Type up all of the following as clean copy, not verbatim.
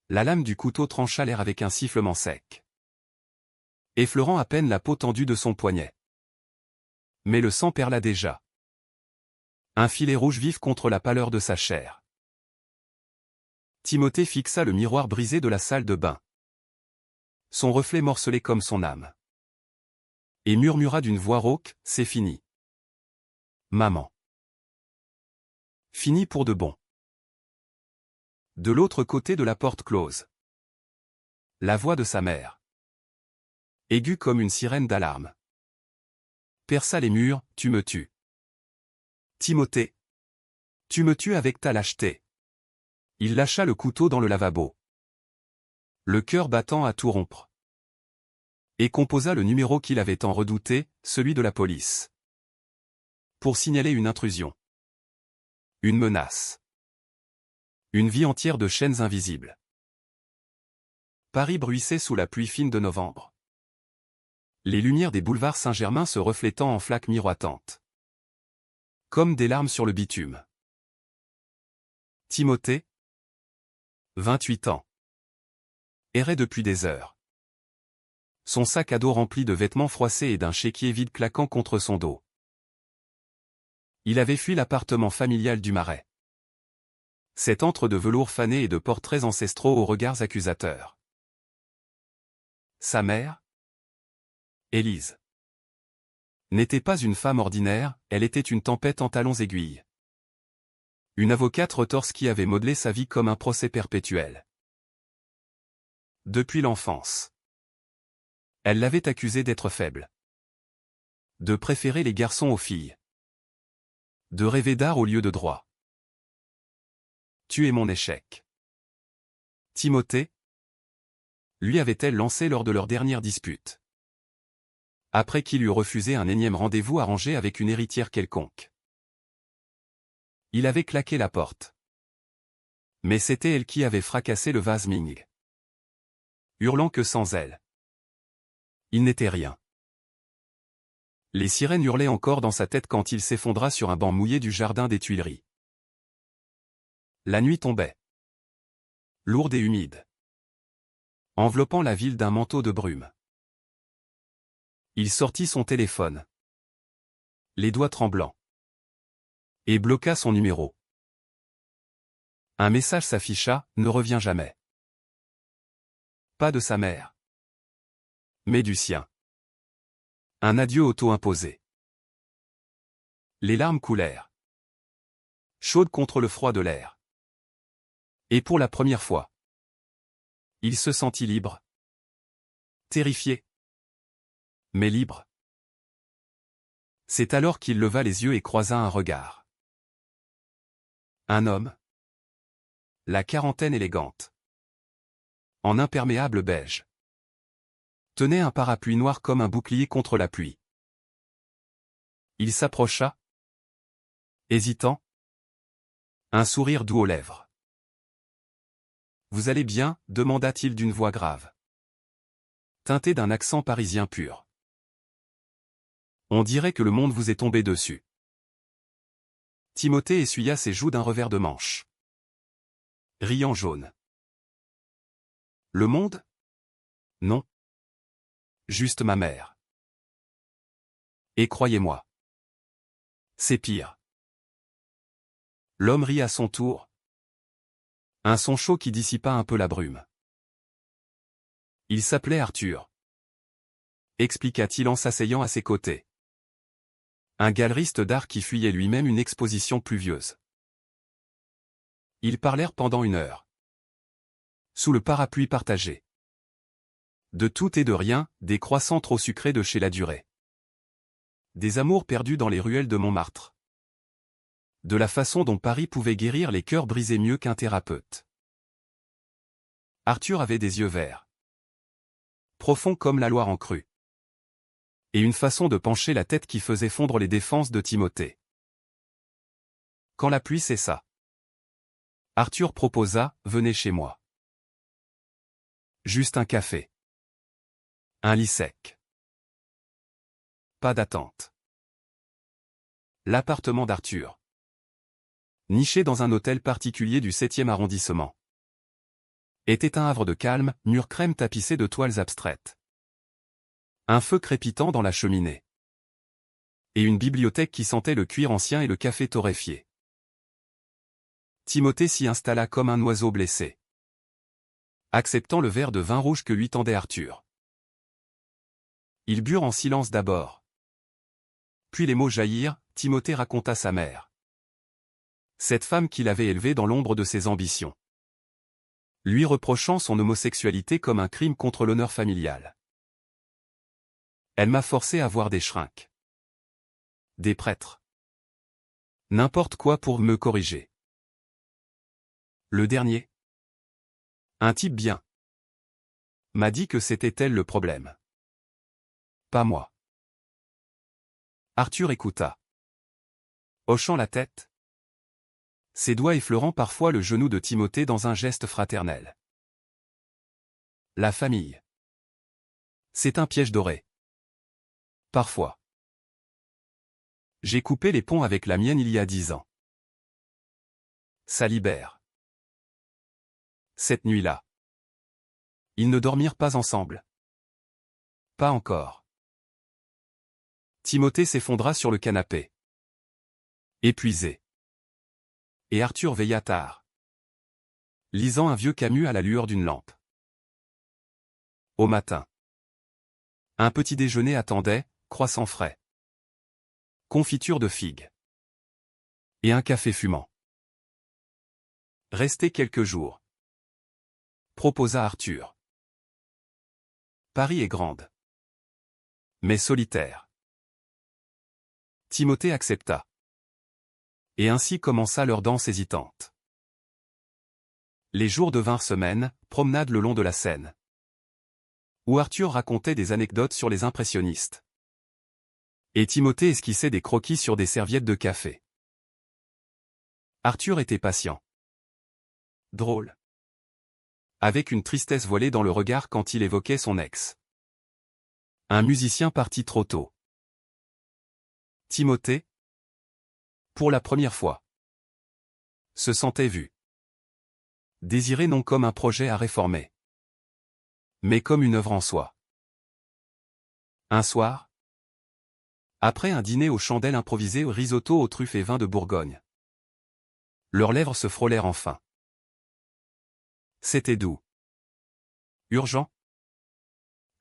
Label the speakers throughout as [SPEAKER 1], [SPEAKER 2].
[SPEAKER 1] La lame du couteau trancha l'air avec un sifflement sec, effleurant à peine la peau tendue de son poignet. Mais le sang perla déjà. Un filet rouge vif contre la pâleur de sa chair. Timothée fixa le miroir brisé de la salle de bain. Son reflet morcelé comme son âme. Et murmura d'une voix rauque, « C'est fini. Maman. Fini pour de bon. » De l'autre côté de la porte close. La voix de sa mère, aiguë comme une sirène d'alarme, perça les murs, « Tu me tues. Timothée. Tu me tues avec ta lâcheté. » Il lâcha le couteau dans le lavabo, le cœur battant à tout rompre, et composa le numéro qu'il avait tant redouté, celui de la police, pour signaler une intrusion, une menace, une vie entière de chaînes invisibles. Paris bruissait sous la pluie fine de novembre, les lumières des boulevards Saint-Germain se reflétant en flaques miroitantes, comme des larmes sur le bitume. Timothée, 28 ans, errait depuis des heures. Son sac à dos rempli de vêtements froissés et d'un chéquier vide claquant contre son dos. Il avait fui l'appartement familial du Marais. Cet antre de velours fané et de portraits ancestraux aux regards accusateurs. Sa mère, Élise, n'était pas une femme ordinaire, elle était une tempête en talons aiguilles. Une avocate retorse qui avait modelé sa vie comme un procès perpétuel. Depuis l'enfance, elle l'avait accusé d'être faible, de préférer les garçons aux filles, de rêver d'art au lieu de droit. Tu es mon échec. Timothée, lui avait-elle lancé lors de leur dernière dispute, après qu'il eut refusé un énième rendez-vous arrangé avec une héritière quelconque. Il avait claqué la porte. Mais c'était elle qui avait fracassé le vase Ming, hurlant que sans elle, il n'était rien. Les sirènes hurlaient encore dans sa tête quand il s'effondra sur un banc mouillé du jardin des Tuileries. La nuit tombait, lourde et humide, enveloppant la ville d'un manteau de brume. Il sortit son téléphone, les doigts tremblants, et bloqua son numéro. Un message s'afficha, ne revient jamais. Pas de sa mère, mais du sien. Un adieu auto-imposé. Les larmes coulèrent, chaudes contre le froid de l'air. Et pour la première fois, il se sentit libre. Terrifié, mais libre. C'est alors qu'il leva les yeux et croisa un regard. Un homme, la quarantaine élégante, en imperméable beige, tenait un parapluie noir comme un bouclier contre la pluie. Il s'approcha, hésitant, un sourire doux aux lèvres. « Vous allez bien ?» demanda-t-il d'une voix grave, teintée d'un accent parisien pur. « On dirait que le monde vous est tombé dessus. » Timothée essuya ses joues d'un revers de manche, riant jaune. « Le monde ? Non. Juste ma mère. Et croyez-moi, c'est pire. » L'homme rit à son tour. Un son chaud qui dissipa un peu la brume. « Il s'appelait Arthur, » expliqua-t-il en s'asseyant à ses côtés. Un galeriste d'art qui fuyait lui-même une exposition pluvieuse. Ils parlèrent pendant 1 heure. Sous le parapluie partagé. De tout et de rien, des croissants trop sucrés de chez Ladurée. Des amours perdus dans les ruelles de Montmartre. De la façon dont Paris pouvait guérir les cœurs brisés mieux qu'un thérapeute. Arthur avait des yeux verts, profonds comme la Loire en crue. Et une façon de pencher la tête qui faisait fondre les défenses de Timothée. Quand la pluie cessa, Arthur proposa, « Venez chez moi. Juste un café. Un lit sec. Pas d'attente. » L'appartement d'Arthur, niché dans un hôtel particulier du 7e arrondissement, était un havre de calme, mur crème tapissé de toiles abstraites. Un feu crépitant dans la cheminée. Et une bibliothèque qui sentait le cuir ancien et le café torréfié. Timothée s'y installa comme un oiseau blessé, acceptant le verre de vin rouge que lui tendait Arthur. Ils burent en silence d'abord. Puis les mots jaillirent, Timothée raconta sa mère. Cette femme qu'il avait élevée dans l'ombre de ses ambitions. Lui reprochant son homosexualité comme un crime contre l'honneur familial. Elle m'a forcé à voir des shrinks. Des prêtres. N'importe quoi pour me corriger. Le dernier. Un type bien. M'a dit que c'était elle le problème. Pas moi. Arthur écouta. Hochant la tête. Ses doigts effleurant parfois le genou de Timothée dans un geste fraternel. La famille. C'est un piège doré. Parfois. J'ai coupé les ponts avec la mienne il y a 10 ans. Ça libère. Cette nuit-là. Ils ne dormirent pas ensemble. Pas encore. Timothée s'effondra sur le canapé. Épuisé. Et Arthur veilla tard. Lisant un vieux Camus à la lueur d'une lampe. Au matin. Un petit déjeuner attendait, croissant frais. Confiture de figues. Et un café fumant. Restez quelques jours. Proposa Arthur. Paris est grande. Mais solitaire. Timothée accepta. Et ainsi commença leur danse hésitante. Les jours devinrent semaines, promenade le long de la Seine. Où Arthur racontait des anecdotes sur les impressionnistes. Et Timothée esquissait des croquis sur des serviettes de café. Arthur était patient. Drôle. Avec une tristesse voilée dans le regard quand il évoquait son ex. Un musicien parti trop tôt. Timothée, pour la première fois, se sentait vu. Désiré non comme un projet à réformer, mais comme une œuvre en soi. Un soir, après un dîner aux chandelles improvisé au risotto aux truffes et vins de Bourgogne, leurs lèvres se frôlèrent enfin. C'était doux. Urgent.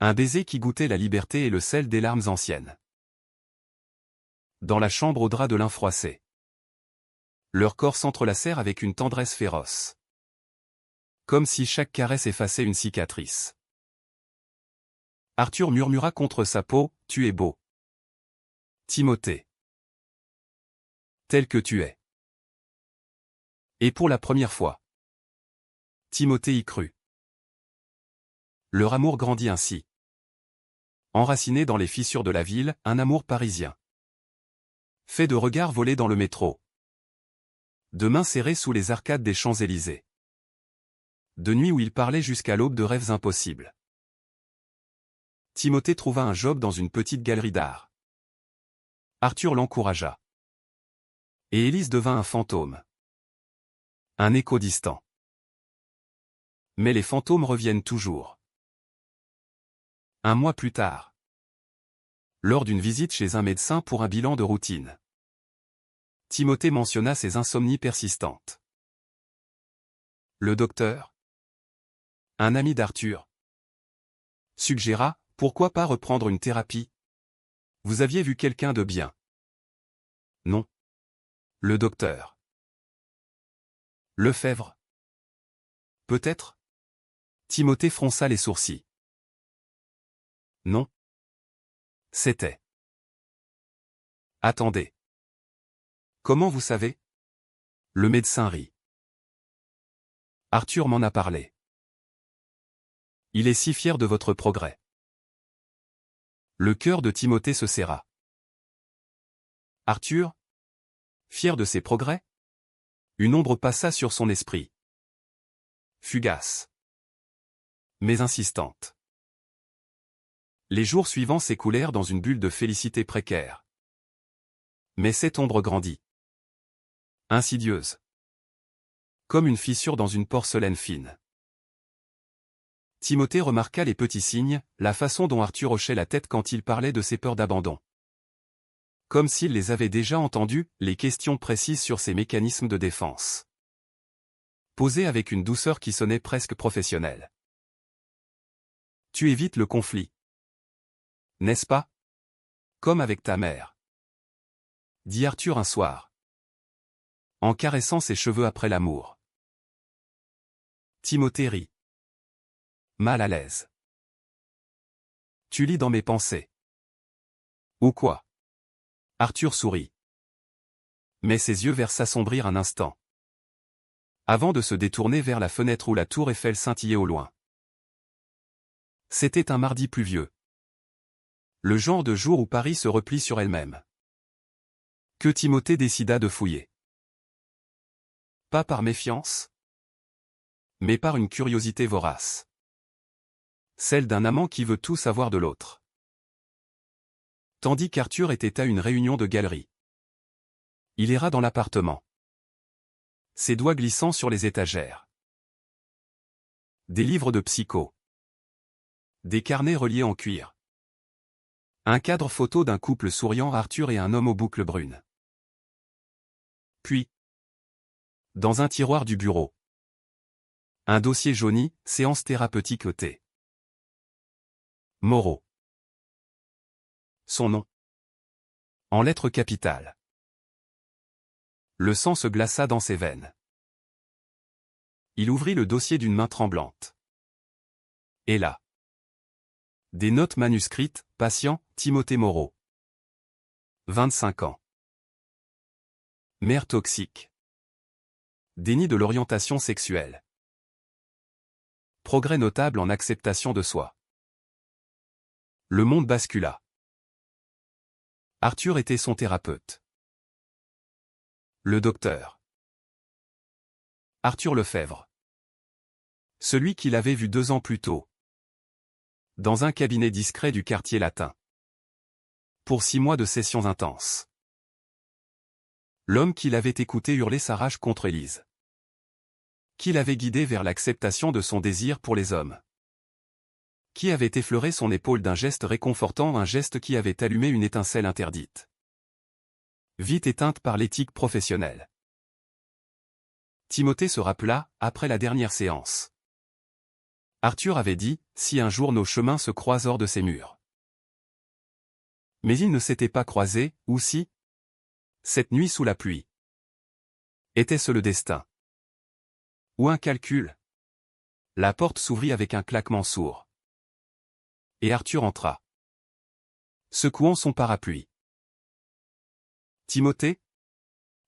[SPEAKER 1] Un baiser qui goûtait la liberté et le sel des larmes anciennes. Dans la chambre au drap de lin froissé. Leurs corps s'entrelacèrent avec une tendresse féroce. Comme si chaque caresse effaçait une cicatrice. Arthur murmura contre sa peau, « Tu es beau. Timothée. Tel que tu es. » Et pour la première fois, Timothée y crut. Leur amour grandit ainsi. Enraciné dans les fissures de la ville, un amour parisien. Fait de regards volés dans le métro. De mains serrées sous les arcades des Champs-Élysées. De nuits où ils parlaient jusqu'à l'aube de rêves impossibles. Timothée trouva un job dans une petite galerie d'art. Arthur l'encouragea. Et Élise devint un fantôme. Un écho distant. Mais les fantômes reviennent toujours. Un mois plus tard. Lors d'une visite chez un médecin pour un bilan de routine. Timothée mentionna ses insomnies persistantes. Le docteur, un ami d'Arthur, suggéra, pourquoi pas reprendre une thérapie? Vous aviez vu quelqu'un de bien? Non. Le docteur. Lefebvre. Peut-être? Timothée fronça les sourcils. Non. C'était. Attendez. Comment vous savez? Le médecin rit. Arthur m'en a parlé. Il est si fier de votre progrès. Le cœur de Timothée se serra. Arthur? Fier de ses progrès? Une ombre passa sur son esprit. Fugace. Mais insistante. Les jours suivants s'écoulèrent dans une bulle de félicité précaire. Mais cette ombre grandit. Insidieuse. Comme une fissure dans une porcelaine fine. Timothée remarqua les petits signes, la façon dont Arthur hochait la tête quand il parlait de ses peurs d'abandon. Comme s'il les avait déjà entendues, les questions précises sur ses mécanismes de défense. Posées avec une douceur qui sonnait presque professionnelle. Tu évites le conflit. N'est-ce pas? Comme avec ta mère. Dit Arthur un soir. En caressant ses cheveux après l'amour. Timothée rit. Mal à l'aise. Tu lis dans mes pensées. Ou quoi? Arthur sourit. Mais ses yeux vers s'assombrir un instant. Avant de se détourner vers la fenêtre où la tour Eiffel scintillait au loin. C'était un mardi pluvieux. Le genre de jour où Paris se replie sur elle-même. Que Timothée décida de fouiller. Pas par méfiance, mais par une curiosité vorace. Celle d'un amant qui veut tout savoir de l'autre. Tandis qu'Arthur était à une réunion de galerie. Il erra dans l'appartement. Ses doigts glissant sur les étagères. Des livres de psycho. Des carnets reliés en cuir. Un cadre photo d'un couple souriant, Arthur et un homme aux boucles brunes. Puis, dans un tiroir du bureau, un dossier jauni, séance thérapeutique ET. Moreau. Son nom. En lettres capitales. Le sang se glaça dans ses veines. Il ouvrit le dossier d'une main tremblante. Et là. Des notes manuscrites, patient, Timothée Moreau. 25 ans. Mère toxique. Déni de l'orientation sexuelle. Progrès notable en acceptation de soi. Le monde bascula. Arthur était son thérapeute. Le docteur. Arthur Lefebvre. Celui qu'il avait vu 2 ans plus tôt. Dans un cabinet discret du quartier latin. Pour 6 mois de sessions intenses. L'homme qu'il avait écouté hurler sa rage contre Élise. Qui l'avait guidé vers l'acceptation de son désir pour les hommes. Qui avait effleuré son épaule d'un geste réconfortant, un geste qui avait allumé une étincelle interdite. Vite éteinte par l'éthique professionnelle. Timothée se rappela, après la dernière séance. Arthur avait dit, si un jour nos chemins se croisent hors de ces murs. Mais ils ne s'étaient pas croisés, ou si? Cette nuit sous la pluie. Était-ce le destin? Ou un calcul? La porte s'ouvrit avec un claquement sourd. Et Arthur entra. Secouant son parapluie. Timothée?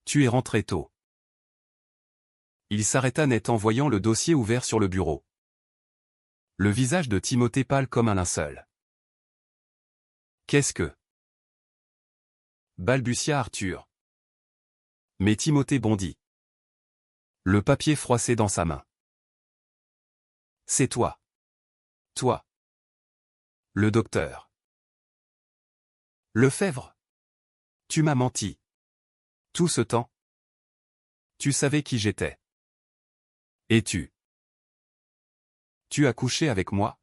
[SPEAKER 1] Tu es rentré tôt. Il s'arrêta net en voyant le dossier ouvert sur le bureau. Le visage de Timothée pâle comme un linceul. Qu'est-ce que? Balbutia Arthur. Mais Timothée bondit. Le papier froissé dans sa main. C'est toi. Toi. Le docteur. Lefebvre. Tu m'as menti. Tout ce temps. Tu savais qui j'étais. Et tu. Tu as couché avec moi?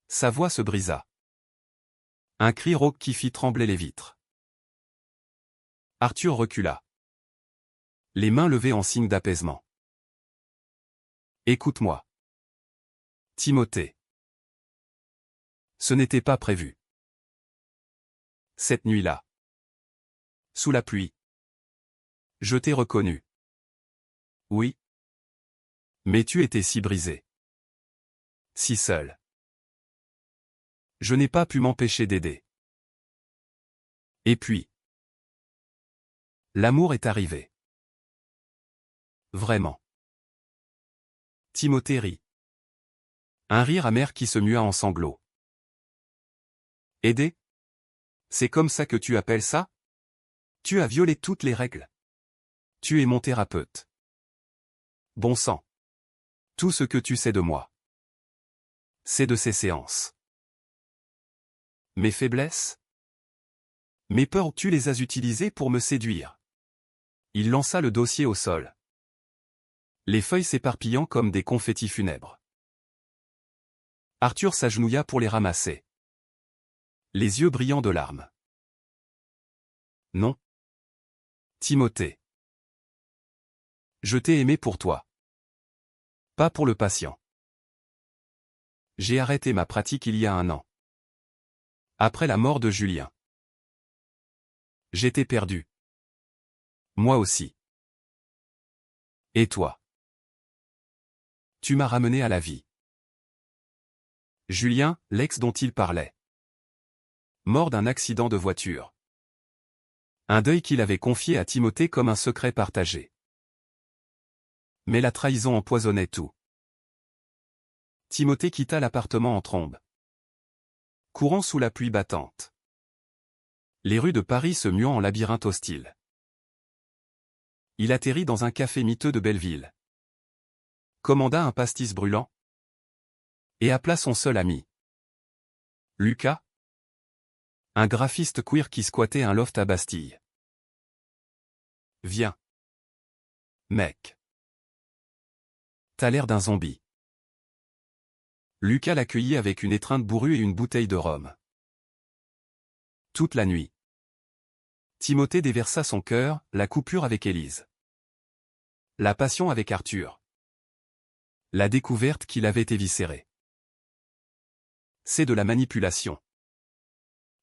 [SPEAKER 1] Sa voix se brisa. Un cri rauque qui fit trembler les vitres. Arthur recula. Les mains levées en signe d'apaisement. Écoute-moi. Timothée. Ce n'était pas prévu. Cette nuit-là. Sous la pluie. Je t'ai reconnu. Oui. Mais tu étais si brisé. Si seul. Je n'ai pas pu m'empêcher d'aider. Et puis. L'amour est arrivé. Vraiment. Timothée rit. Un rire amer qui se mua en sanglots. Aider? C'est comme ça que tu appelles ça? Tu as violé toutes les règles. Tu es mon thérapeute. Bon sang. Tout ce que tu sais de moi. C'est de ces séances. Mes faiblesses? Mes peurs, tu les as utilisées pour me séduire. Il lança le dossier au sol. Les feuilles s'éparpillant comme des confettis funèbres. Arthur s'agenouilla pour les ramasser. Les yeux brillants de larmes. Non. Timothée. Je t'ai aimé pour toi. Pas pour le patient. J'ai arrêté ma pratique il y a 1 an. Après la mort de Julien. J'étais perdu. Moi aussi. Et toi? Tu m'as ramené à la vie. Julien, l'ex dont il parlait. Mort d'un accident de voiture. Un deuil qu'il avait confié à Timothée comme un secret partagé. Mais la trahison empoisonnait tout. Timothée quitta l'appartement en trombe. Courant sous la pluie battante. Les rues de Paris se muant en labyrinthe hostile. Il atterrit dans un café miteux de Belleville. Commanda un pastis brûlant. Et appela son seul ami. Lucas. Un graphiste queer qui squattait un loft à Bastille. Viens. Mec. T'as l'air d'un zombie. Lucas l'accueillit avec une étreinte bourrue et une bouteille de rhum. Toute la nuit. Timothée déversa son cœur, la coupure avec Élise. La passion avec Arthur. La découverte qu'il avait éviscérée. C'est de la manipulation.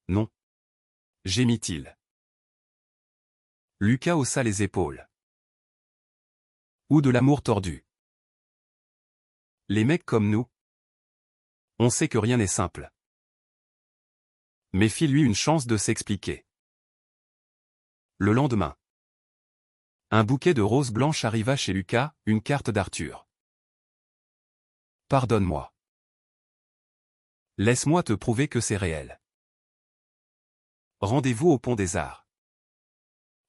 [SPEAKER 1] Non. Gémit-il. Lucas haussa les épaules. Ou de l'amour tordu. Les mecs comme nous. On sait que rien n'est simple. Mais file-lui une chance de s'expliquer. Le lendemain. Un bouquet de roses blanches arriva chez Lucas, une carte d'Arthur. Pardonne-moi. Laisse-moi te prouver que c'est réel. Rendez-vous au Pont des Arts.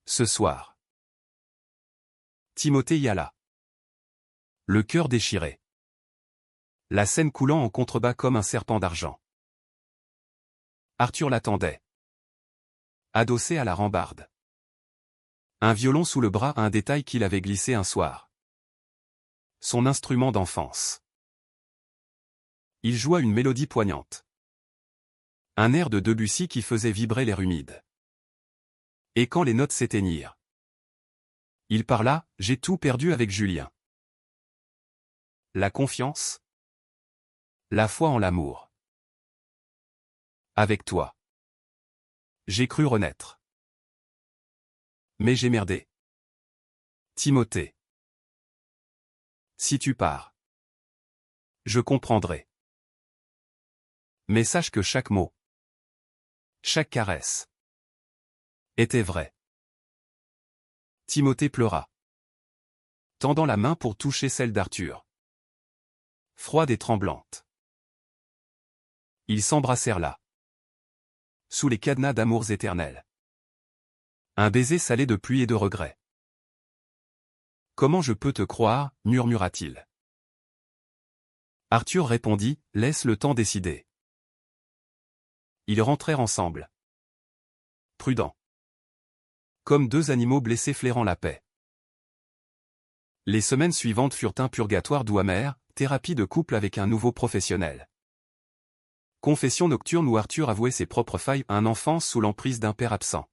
[SPEAKER 1] Ce soir. Timothée y alla. Le cœur déchiré. La scène coulant en contrebas comme un serpent d'argent. Arthur l'attendait. Adossé à la rambarde. Un violon sous le bras, un détail qu'il avait glissé un soir. Son instrument d'enfance. Il joua une mélodie poignante. Un air de Debussy qui faisait vibrer l'air humide. Et quand les notes s'éteignirent. Il parla, j'ai tout perdu avec Julien. La confiance. La foi en l'amour. Avec toi. J'ai cru renaître. Mais j'ai merdé. Timothée. Si tu pars. Je comprendrai. Mais sache que chaque mot. Chaque caresse. Était vrai. Timothée pleura. Tendant la main pour toucher celle d'Arthur. Froide et tremblante. Ils s'embrassèrent là. Sous les cadenas d'amours éternels. Un baiser salé de pluie et de regret. Comment je peux te croire, murmura-t-il. Arthur répondit, laisse le temps décider. Ils rentrèrent ensemble. Prudents. Comme 2 animaux blessés flairant la paix. Les semaines suivantes furent un purgatoire doux amer, thérapie de couple avec un nouveau professionnel. Confession nocturne où Arthur avouait ses propres failles, un enfant sous l'emprise d'un père absent.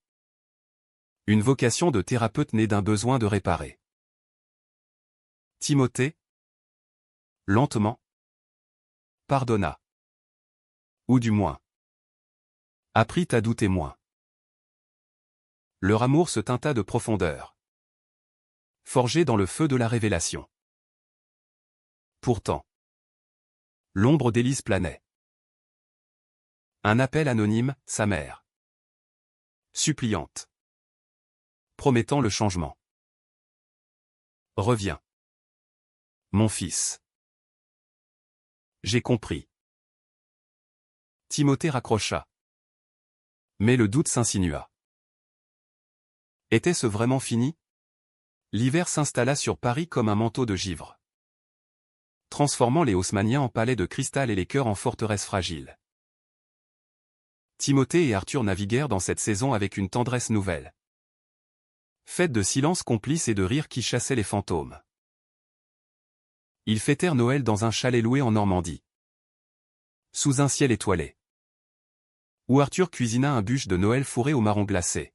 [SPEAKER 1] Une vocation de thérapeute née d'un besoin de réparer. Timothée, lentement, pardonna. Ou du moins, apprit à douter moins. Leur amour se teinta de profondeur. Forgé dans le feu de la révélation. Pourtant, l'ombre d'Élise planait. Un appel anonyme, sa mère. Suppliante. Promettant le changement. Reviens. Mon fils. J'ai compris. Timothée raccrocha. Mais le doute s'insinua. Était-ce vraiment fini? L'hiver s'installa sur Paris comme un manteau de givre. Transformant les haussmanniens en palais de cristal et les cœurs en forteresses fragiles. Timothée et Arthur naviguèrent dans cette saison avec une tendresse nouvelle. Faite de silence complice et de rires qui chassaient les fantômes. Ils fêtèrent Noël dans un chalet loué en Normandie. Sous un ciel étoilé. Où Arthur cuisina un bûche de Noël fourré au marron glacé.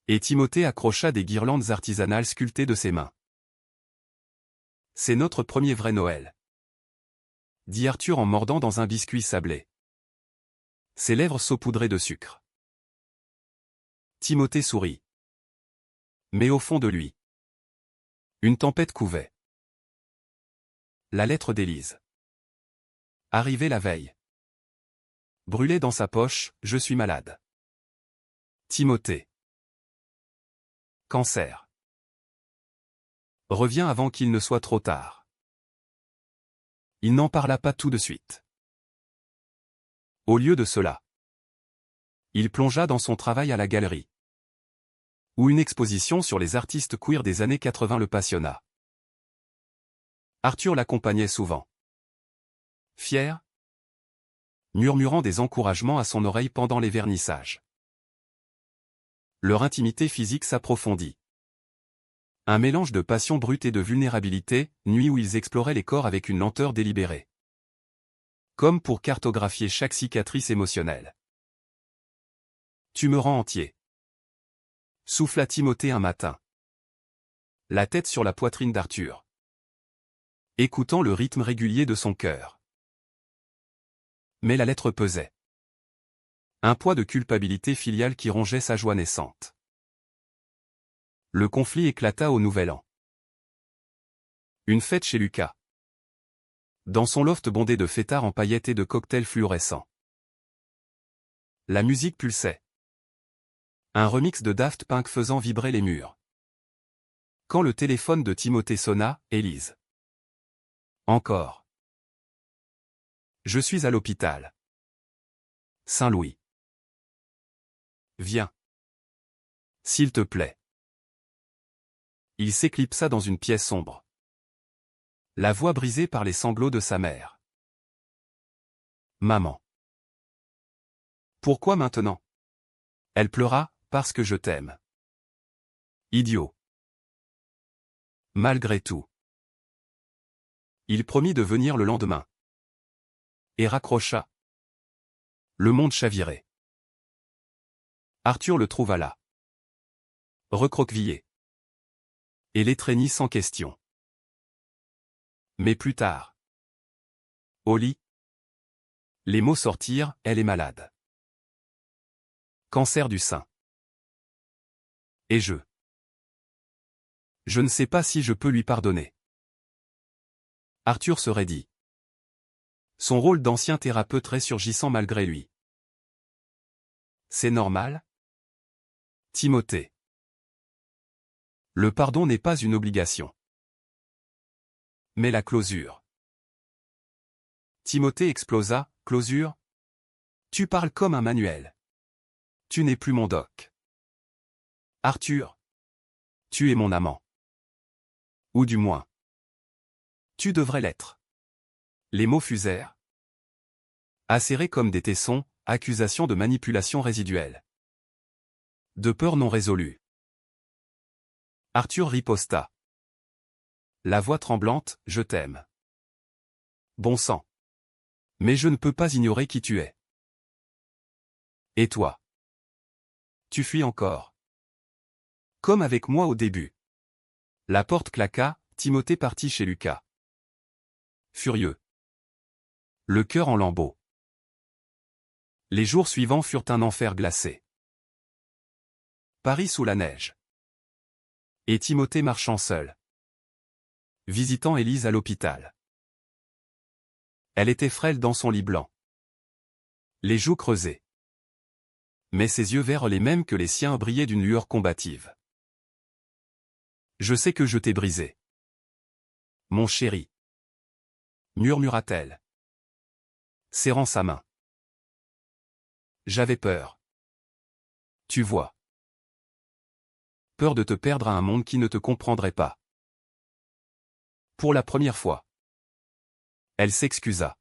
[SPEAKER 1] Et Timothée accrocha des guirlandes artisanales sculptées de ses mains. C'est notre premier vrai Noël, dit Arthur en mordant dans un biscuit sablé. Ses lèvres saupoudrées de sucre. Timothée sourit. Mais au fond de lui, une tempête couvait. La lettre d'Élise. Arrivée la veille. Brûlée dans sa poche, je suis malade. Timothée. Cancer. Reviens avant qu'il ne soit trop tard. Il n'en parla pas tout de suite. Au lieu de cela, il plongea dans son travail à la galerie, où une exposition sur les artistes queer des années 80 le passionna. Arthur l'accompagnait souvent. Fier, murmurant des encouragements à son oreille pendant les vernissages. Leur intimité physique s'approfondit. Un mélange de passion brute et de vulnérabilité, nuit où ils exploraient les corps avec une lenteur délibérée. Comme pour cartographier chaque cicatrice émotionnelle. Tu me rends entier. Souffla Timothée un matin. La tête sur la poitrine d'Arthur. Écoutant le rythme régulier de son cœur. Mais la lettre pesait. Un poids de culpabilité filiale qui rongeait sa joie naissante. Le conflit éclata au Nouvel An. Une fête chez Lucas. Dans son loft bondé de fêtards en paillettes et de cocktails fluorescents. La musique pulsait. Un remix de Daft Punk faisant vibrer les murs. Quand le téléphone de Timothée sonna, Élise. Encore. Je suis à l'hôpital. Saint-Louis. Viens. S'il te plaît. Il s'éclipsa dans une pièce sombre. La voix brisée par les sanglots de sa mère. Maman. Pourquoi maintenant? Elle pleura, parce que je t'aime. Idiot. Malgré tout. Il promit de venir le lendemain. Et raccrocha. Le monde chavirait. Arthur le trouva là. Recroquevillé. Et l'étreignit sans question. Mais plus tard. Au lit. Les mots sortirent, elle est malade. Cancer du sein. Et je ne sais pas si je peux lui pardonner. Arthur se raidit. Son rôle d'ancien thérapeute ressurgissant malgré lui. C'est normal? Timothée. Le pardon n'est pas une obligation. Mais la closure. Timothée explosa, closure? Tu parles comme un manuel. Tu n'es plus mon doc. Arthur. Tu es mon amant. Ou du moins. Tu devrais l'être. Les mots fusèrent. Acérés comme des tessons, accusations de manipulation résiduelle. De peur non résolue. Arthur riposta. La voix tremblante, je t'aime. Bon sang. Mais je ne peux pas ignorer qui tu es. Et toi? Tu fuis encore. Comme avec moi au début. La porte claqua, Timothée partit chez Lucas. Furieux. Le cœur en lambeaux. Les jours suivants furent un enfer glacé. Paris sous la neige. Et Timothée marchant seul. Visitant Élise à l'hôpital. Elle était frêle dans son lit blanc. Les joues creusées. Mais ses yeux verts les mêmes que les siens brillaient d'une lueur combative. Je sais que je t'ai brisé. Mon chéri. Murmura-t-elle. Serrant sa main. J'avais peur. Tu vois. Peur de te perdre à un monde qui ne te comprendrait pas. Pour la première fois. Elle s'excusa.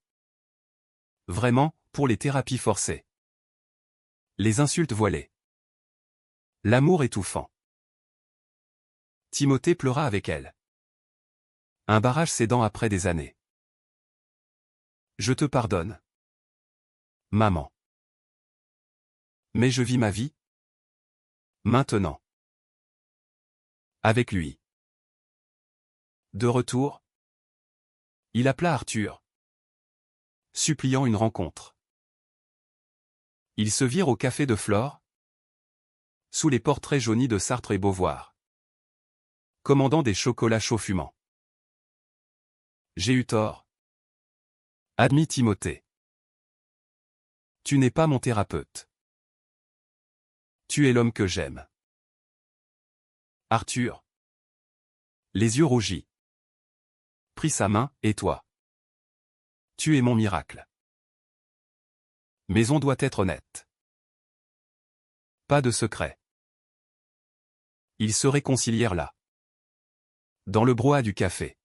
[SPEAKER 1] Vraiment, pour les thérapies forcées. Les insultes voilées. L'amour étouffant. Timothée pleura avec elle. Un barrage cédant après des années. Je te pardonne. Maman. Mais je vis ma vie. Maintenant. Avec lui. De retour. Il appela Arthur, suppliant une rencontre. Ils se virent au café de Flore, sous les portraits jaunis de Sartre et Beauvoir, commandant des chocolats chauds fumants. J'ai eu tort, admit Timothée. Tu n'es pas mon thérapeute. Tu es l'homme que j'aime. Arthur, les yeux rougis, prit sa main, et toi? Tu es mon miracle. Mais on doit être honnête. Pas de secret. Ils se réconcilièrent là. Dans le brouhaha du café.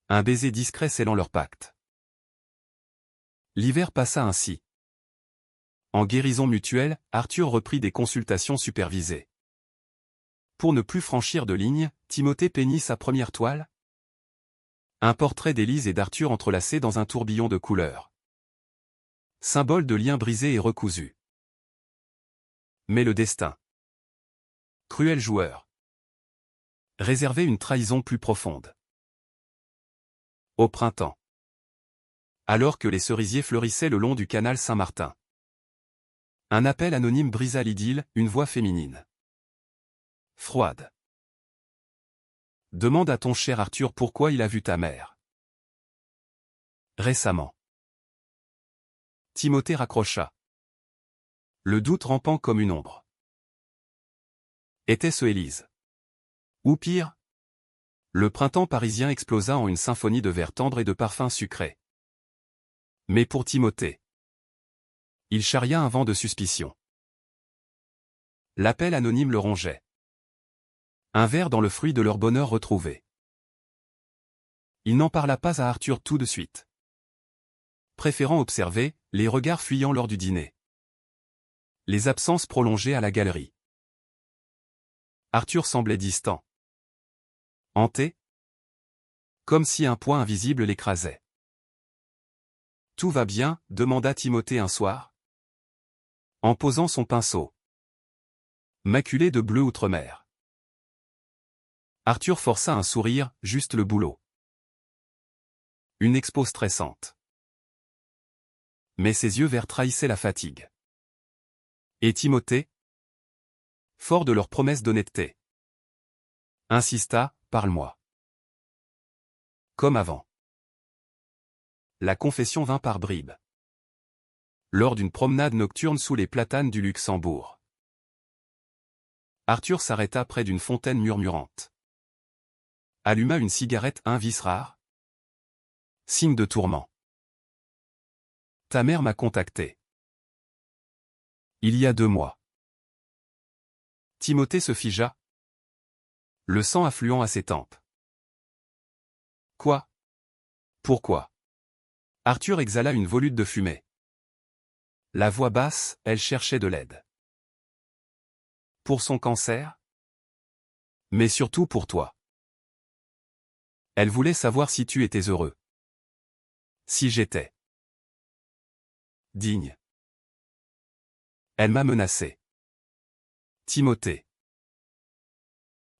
[SPEAKER 1] Un baiser discret scellant leur pacte. L'hiver passa ainsi. En guérison mutuelle, Arthur reprit des consultations supervisées. Pour ne plus franchir de ligne, Timothée peignit sa première toile. Un portrait d'Élise et d'Arthur entrelacés dans un tourbillon de couleurs. Symbole de liens brisés et recousus. Mais le destin. Cruel joueur. Réservait une trahison plus profonde. Au printemps. Alors que les cerisiers fleurissaient le long du canal Saint-Martin. Un appel anonyme brisa l'idylle, une voix féminine. Froide. Demande à ton cher Arthur pourquoi il a vu ta mère. Récemment. Timothée raccrocha. Le doute rampant comme une ombre. Était-ce Élise? Ou pire? Le printemps parisien explosa en une symphonie de vers tendres et de parfums sucrés. Mais pour Timothée, il charria un vent de suspicion. L'appel anonyme le rongeait. Un ver dans le fruit de leur bonheur retrouvé. Il n'en parla pas à Arthur tout de suite. Préférant observer, les regards fuyants lors du dîner. Les absences prolongées à la galerie. Arthur semblait distant. Hanté. Comme si un poids invisible l'écrasait. Tout va bien, demanda Timothée un soir. En posant son pinceau. Maculé de bleu outre-mer. Arthur força un sourire, juste le boulot. Une expo stressante. Mais ses yeux verts trahissaient la fatigue. Et Timothée? Fort de leur promesse d'honnêteté. Insista, parle-moi. Comme avant. La confession vint par bribes. Lors d'une promenade nocturne sous les platanes du Luxembourg. Arthur s'arrêta près d'une fontaine murmurante. Alluma une cigarette, un vice rare. Signe de tourment. Ta mère m'a contacté. Il y a 2 mois. Timothée se figea. Le sang affluant à ses tempes. Quoi? Pourquoi? Arthur exhala une volute de fumée. La voix basse, elle cherchait de l'aide. Pour son cancer? Mais surtout pour toi. Elle voulait savoir si tu étais heureux. Si j'étais digne. Elle m'a menacé. Timothée.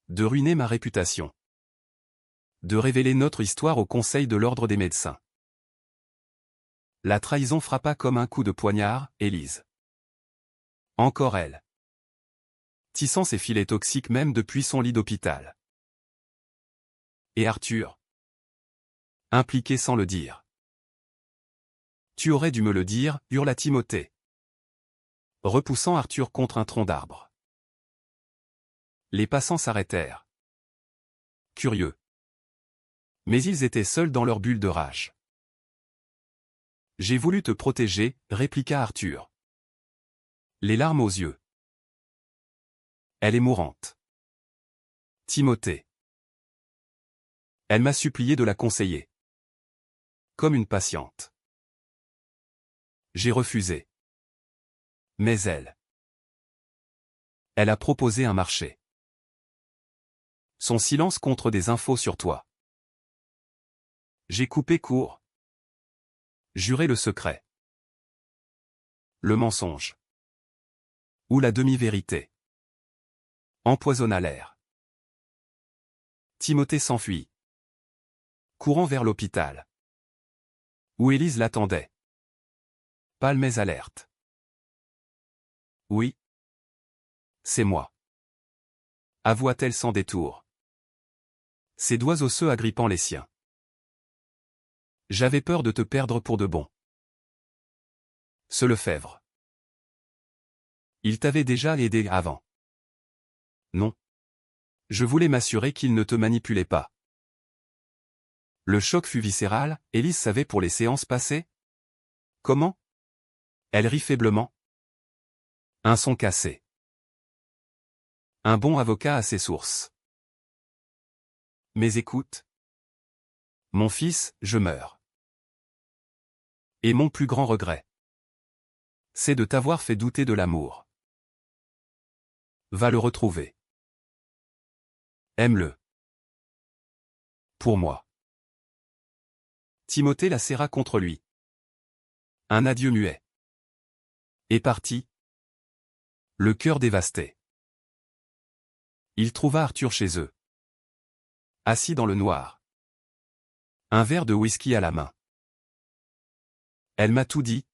[SPEAKER 1] De ruiner ma réputation. De révéler notre histoire au Conseil de l'Ordre des médecins. La trahison frappa comme un coup de poignard, Élise. Encore elle. Tissant ses filets toxiques même depuis son lit d'hôpital. Et Arthur. Impliqué sans le dire. Tu aurais dû me le dire, hurla Timothée. Repoussant Arthur contre un tronc d'arbre. Les passants s'arrêtèrent. Curieux. Mais ils étaient seuls dans leur bulle de rage. J'ai voulu te protéger, répliqua Arthur. Les larmes aux yeux. Elle est mourante. Timothée. Elle m'a supplié de la conseiller. Comme une patiente. J'ai refusé. Mais elle. Elle a proposé un marché. Son silence contre des infos sur toi. J'ai coupé court. Juré le secret. Le mensonge. Ou la demi-vérité. Empoisonna l'air. Timothée s'enfuit, courant vers l'hôpital, où Élise l'attendait. Palmez alerte. Oui. C'est moi. Avoua-t-elle sans détour, ses doigts osseux agrippant les siens. J'avais peur de te perdre pour de bon. Ce Lefebvre. Il t'avait déjà aidé avant. Non. Je voulais m'assurer qu'il ne te manipulait pas. Le choc fut viscéral. Élise savait pour les séances passées? Comment? Elle rit faiblement. Un son cassé. Un bon avocat a ses sources. Mais écoute. Mon fils, je meurs. Et mon plus grand regret, c'est de t'avoir fait douter de l'amour. Va le retrouver. Aime-le. Pour moi. Timothée la serra contre lui. Un adieu muet. Et parti. Le cœur dévasté. Il trouva Arthur chez eux. Assis dans le noir. Un verre de whisky à la main. Elle m'a tout dit,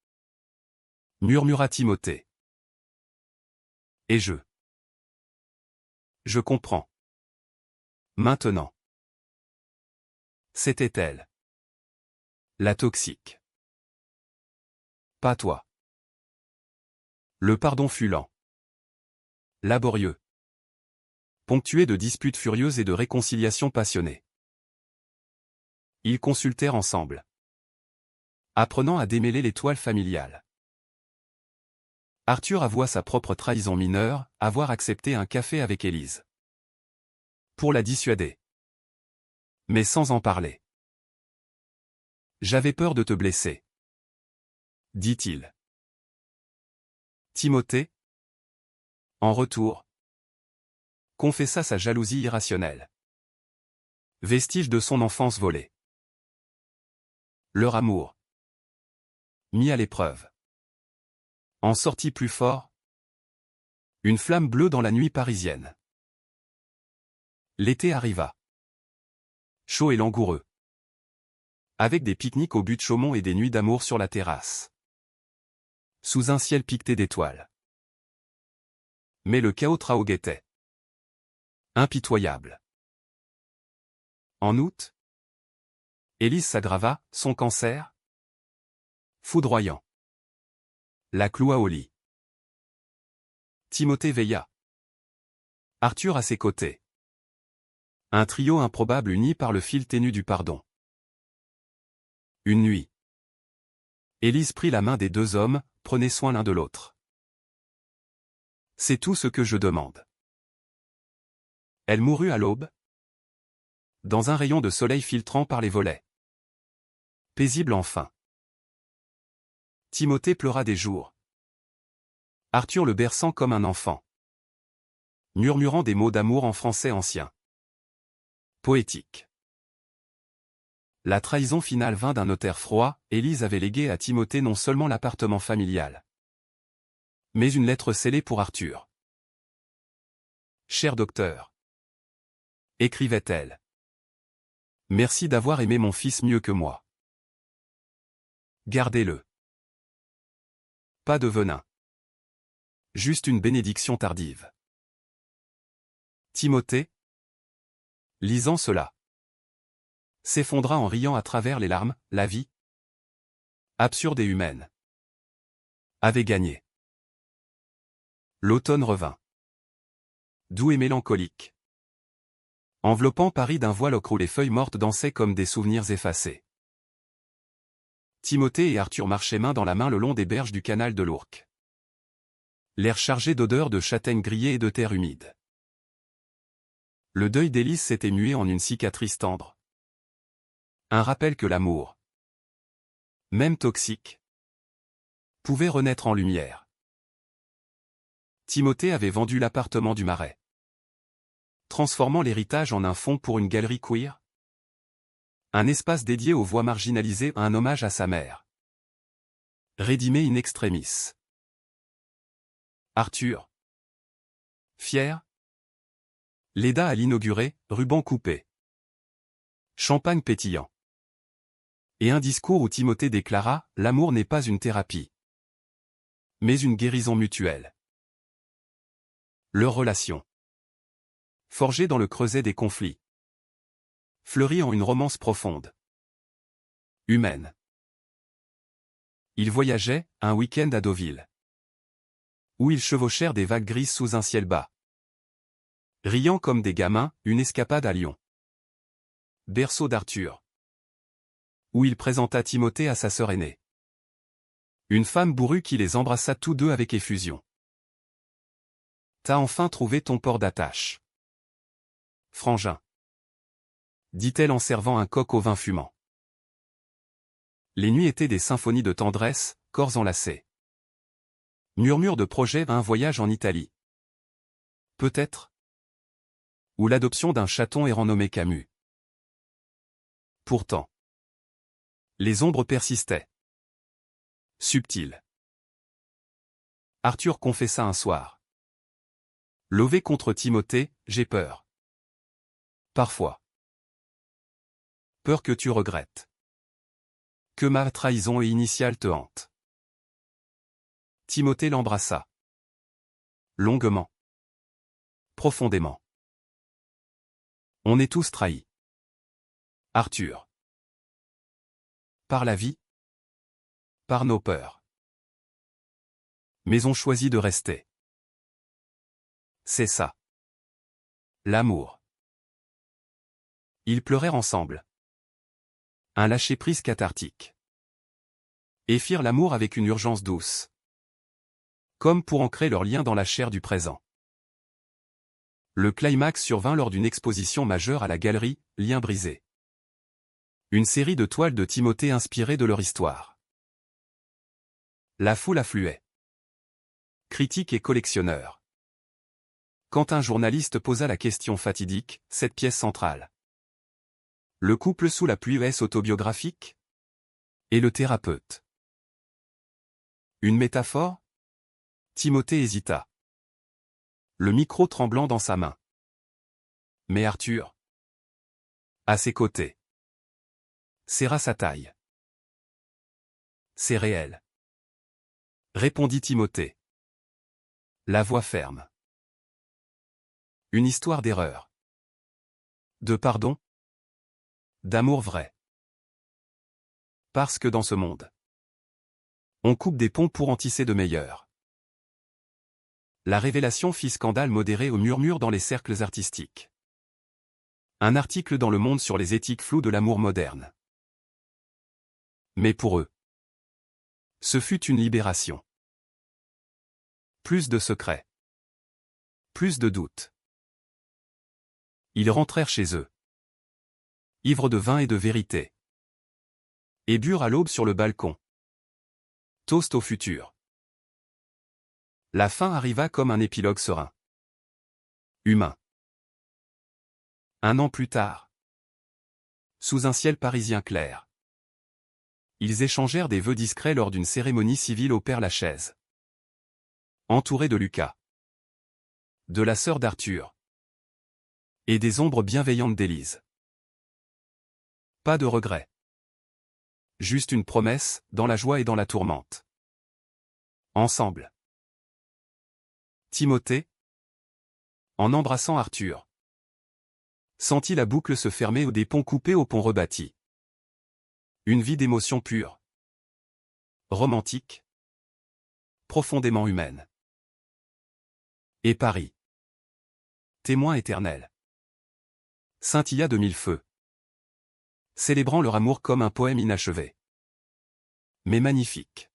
[SPEAKER 1] murmura Timothée. Et je comprends. Maintenant. C'était elle. La toxique. Pas toi. Le pardon fut lent. Laborieux. Ponctué de disputes furieuses et de réconciliations passionnées. Ils consultèrent ensemble, apprenant à démêler les toiles familiales. Arthur avoua sa propre trahison mineure, avoir accepté un café avec Élise. Pour la dissuader. Mais sans en parler. J'avais peur de te blesser, dit-il. Timothée, en retour, confessa sa jalousie irrationnelle. Vestige de son enfance volée. Leur amour, mis à l'épreuve, en sortit plus fort. Une flamme bleue dans la nuit parisienne. L'été arriva. Chaud et langoureux. Avec des pique-niques au but de Chaumont et des nuits d'amour sur la terrasse. Sous un ciel piqueté d'étoiles. Mais le chaos guettait. Impitoyable. En août, Élise s'aggrava, son cancer. Foudroyant. La cloua au lit. Timothée veilla. Arthur à ses côtés. Un trio improbable uni par le fil ténu du pardon. Une nuit. Élise prit la main des deux hommes, prenez soin l'un de l'autre. C'est tout ce que je demande. Elle mourut à l'aube, dans un rayon de soleil filtrant par les volets. Paisible enfin. Timothée pleura des jours. Arthur le berçant comme un enfant. Murmurant des mots d'amour en français ancien. Poétique. La trahison finale vint d'un notaire froid. Élise avait légué à Timothée non seulement l'appartement familial, mais une lettre scellée pour Arthur. Cher docteur, écrivait-elle. Merci d'avoir aimé mon fils mieux que moi. Gardez-le. Pas de venin. Juste une bénédiction tardive. Timothée, lisant cela, s'effondra en riant à travers les larmes. La vie, absurde et humaine, avait gagné. L'automne revint. Doux et mélancolique. Enveloppant Paris d'un voile ocre où les feuilles mortes dansaient comme des souvenirs effacés. Timothée et Arthur marchaient main dans la main le long des berges du canal de l'Ourcq. L'air chargé d'odeurs de châtaignes grillées et de terre humide. Le deuil d'Élise s'était mué en une cicatrice tendre. Un rappel que l'amour, même toxique, pouvait renaître en lumière. Timothée avait vendu l'appartement du Marais, transformant l'héritage en un fonds pour une galerie queer. Un espace dédié aux voix marginalisées, un hommage à sa mère. Rédimé in extremis. Arthur. Fier. Léda à l'inauguré, ruban coupé. Champagne pétillant. Et un discours où Timothée déclara « L'amour n'est pas une thérapie, mais une guérison mutuelle ». Leur relation. Forgée dans le creuset des conflits. Fleurie en une romance profonde. Humaine. Ils voyageaient, un week-end à Deauville. Où ils chevauchèrent des vagues grises sous un ciel bas. Riant comme des gamins, une escapade à Lyon. Berceau d'Arthur. Où il présenta Timothée à sa sœur aînée. Une femme bourrue qui les embrassa tous deux avec effusion. T'as enfin trouvé ton port d'attache. Frangin. Dit-elle en servant un coq au vin fumant. Les nuits étaient des symphonies de tendresse, corps enlacés. Murmure de projet, un voyage en Italie. Peut-être. Ou l'adoption d'un chaton errant nommé Camus. Pourtant. Les ombres persistaient. Subtiles. Arthur confessa un soir. Lové contre Timothée, j'ai peur. Parfois. Peur que tu regrettes. Que ma trahison et initiale te hante. Timothée l'embrassa. Longuement. Profondément. On est tous trahis. Arthur. Par la vie. Par nos peurs. Mais on choisit de rester. C'est ça. L'amour. Ils pleurèrent ensemble. Un lâcher-prise cathartique. Et firent l'amour avec une urgence douce. Comme pour ancrer leur lien dans la chair du présent. Le climax survint lors d'une exposition majeure à la galerie, Liens brisés. Une série de toiles de Timothée inspirées de leur histoire. La foule affluait. Critiques et collectionneurs. Quand un journaliste posa la question fatidique, cette pièce centrale. Le couple sous la pluie est-ce autobiographique? Et le thérapeute. Une métaphore? Timothée hésita. Le micro tremblant dans sa main. Mais Arthur, à ses côtés, serra sa taille. C'est réel, répondit Timothée. La voix ferme. Une histoire d'erreur. De pardon. D'amour vrai. Parce que dans ce monde, on coupe des ponts pour en tisser de meilleurs. La révélation fit scandale modéré au murmure dans les cercles artistiques. Un article dans Le Monde sur les éthiques floues de l'amour moderne. Mais pour eux, ce fut une libération. Plus de secrets. Plus de doutes. Ils rentrèrent chez eux. Ivres de vin et de vérité. Et burent à l'aube sur le balcon. Toast au futur. La fin arriva comme un épilogue serein. Humain. Un an plus tard. Sous un ciel parisien clair. Ils échangèrent des vœux discrets lors d'une cérémonie civile au Père-Lachaise. Entourés de Lucas. De la sœur d'Arthur. Et des ombres bienveillantes d'Élise. Pas de regret. Juste une promesse, dans la joie et dans la tourmente. Ensemble. Timothée, en embrassant Arthur, sentit la boucle se fermer des ponts coupés au pont rebâti. Une vie d'émotions pures. Romantique. Profondément humaine. Et Paris. Témoin éternel. Scintilla de mille feux. Célébrant leur amour comme un poème inachevé. Mais magnifique.